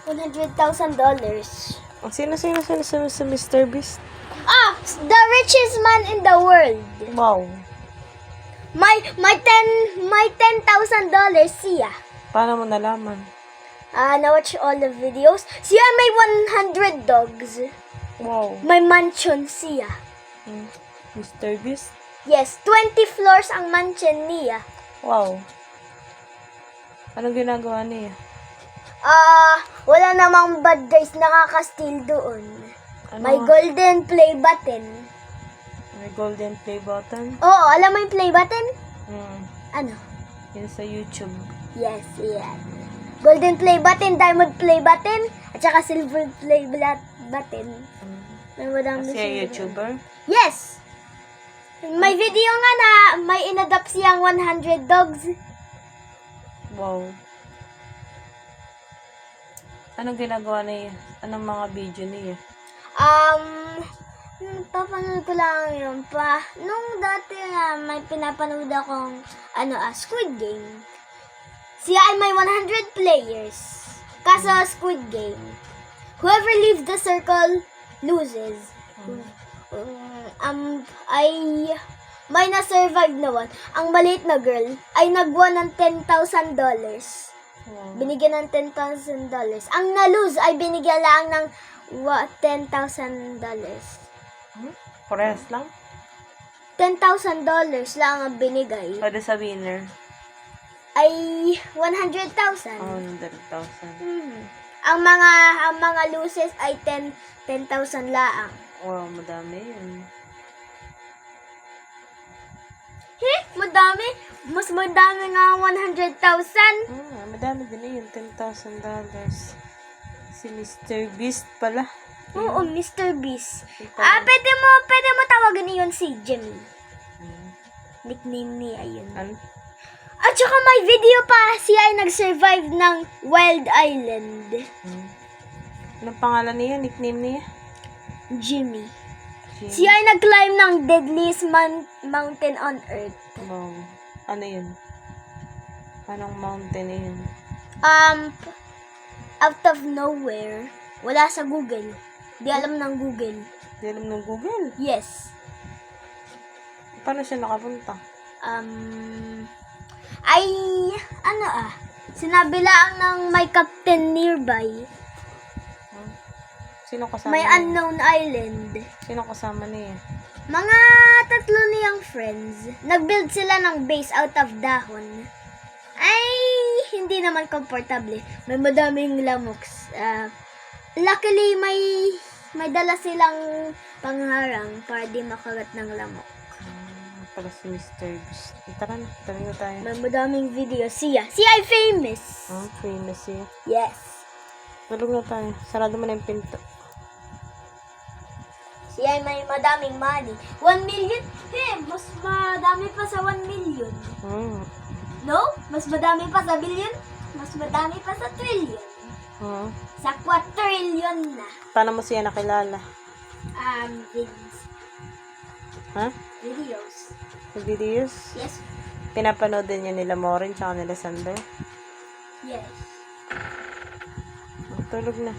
$100,000. Sino sa Mr. Beast? The richest man in the world. Wow. My $10,000 siya. Paano mo nalaman? Na-watch all the videos. Siya may 100 dogs. Wow. May mansion siya. Mr. Beast? Yes, 20 floors ang mansion niya. Wow. Anong ginagawa niya? Wala namang bad guys nakaka-steal doon. Ano? May golden play button. May golden play button? Oo, alam mo yung play button? Ano? Yun sa YouTube. Yes, yan. Golden play button, diamond play button, at saka silver play button. May madami Kasi siya. YouTuber? Yes! May video nga na may inadapt siyang 100 dogs. Wow. Anong ginagawa niya? Anong mga video niya? Papanood ko lang yun pa. Nung dati may pinapanood akong, Squid Game. Siya ay may 100 players. Kaso Squid Game. Whoever leaves the circle loses. Ay may na-survive naman. Ang maliit na girl ay nagwa ng $10,000. Wow. Binigyan ng $10,000. Ang na-lose ay binigyan lang ng $10,000. Parehas lang? $10,000 lang ang binigay. Pwede sa winner? Ay 100,000. 100,000. Ang mga loses ay 10,000 lang. Wow, madami yun. Madami. Mas madami nga 100,000. Madami din yun. $10,000. Si Mr. Beast pala. Oo, Mr. Beast. Pwede mo tawagan iyon si Jimmy. Nickname niya yun. Ano? At saka may video pa siya ay nag-survive ng Wild Island. Anong pangalan niya? Nickname niya? Jimmy. Siya ay nag-climb ng deadliest mountain on earth. Wow. Ano yun? Anong mountain na yun? Out of nowhere. Wala sa Google. Di alam ng Google. Di alam ng Google. Yes. Paano siya nakapunta? Sinabi lang ng may captain nearby. Sino kasama May niya? unknown island. Sino kasama niya? Mga 3 niyang friends. Nag-build sila ng base out of dahon. Ay, hindi naman komportable. May madaming lamoks. Luckily, may dala silang pangharang para di makagat ng lamok. Para si Mr. Beast. Tara na, tayo tayo. May madaming video. Siya ay famous. Famous siya. Yes. Tulog na tayo. Sarado mo na yung pinto. Siya ay may madaming money. 1 million? Mas madami pa sa 1 million. No? Mas madami pa sa billion? Mas madami pa sa trillion. Sa quadrillion na. Paano mo siya nakilala? Videos. Videos. Videos? Yes. Pinapanood din niya nila Maureen tsaka nila Sander? Yes. Tulog na.